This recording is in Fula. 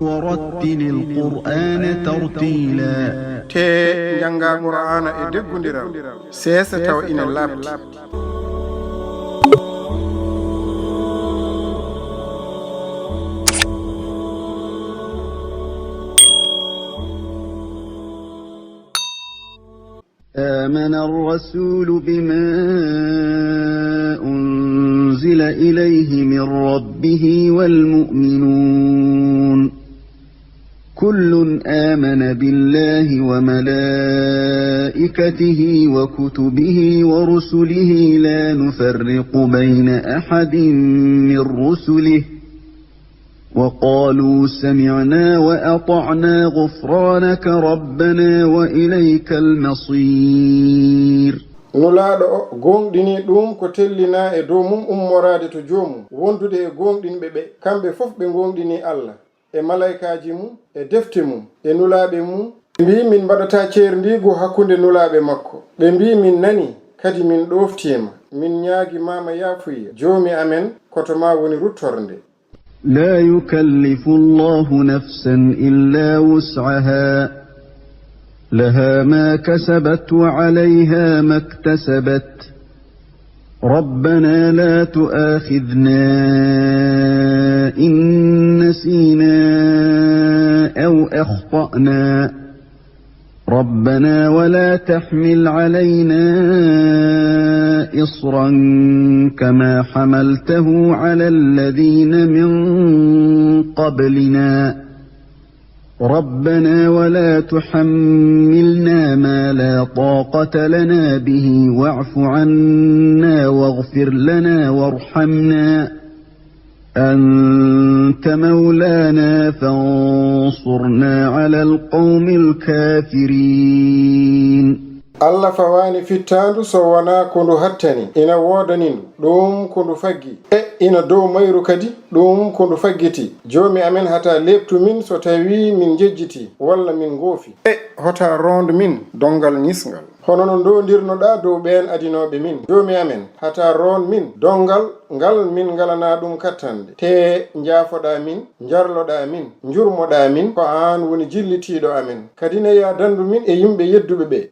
ورتل القرآن ترتيلا te janga qur'ana e deggodiral sesa taw ina labti آمن الرسول بما أنزل إليه من ربه والمؤمنون كل آمن بالله وملائكته وكتبه ورسله لا نفرق بين أحد من رسله وقالوا سمعنا وأطعنا غفرانك ربنا وإليك المصير nulaaɗo o gonɗini ɗum ko tellina e dow mum ummorade to joomum wondude e gonɗinɓe ɓe kamɓe fof ɓe gonɗini Allah e malaikaji mum e defte mum e nulaaɓe mum mbi min mbaɗata ceerndigu hakkunde nulaaɓe makko ɓe mbi min nani kadi min ɗoftima min ñaagi mama yaafuya joomi amen koto ma woni ruttorde لا يكلف الله نفسا إلا وسعها لها ما كسبت وعليها ما اكتسبت ربنا لا تؤاخذنا إن نسينا أو أخطأنا ربنا ولا تحمل علينا إصرا كما حملته على الذين من قبلنا ربنا ولا تحملنا ما لا طاقة لنا به واعف عنا واغفر لنا وارحمنا أنت مولانا فانصرنا على القوم الكافرين Allah fawani fittandu so wona ko ndu hattani ina wodaninu ɗum ko ndu faggi ina dow mayru kadi ɗum ko ndu faggiti joomi amen hata leptu min so tawi min jejjiti walla min goofi hota ronde min dongal ñisgal hono no ndondirnoɗa dow ɓen adinoɓe min joomi amen hata ron min dongal ngal min ngalana ɗum kattande te jaafoɗa min jarloɗa min jurmoɗa min ko an woni jillitiɗo amen kadi ne ya dandu min e yimɓe yedduɓe ɓe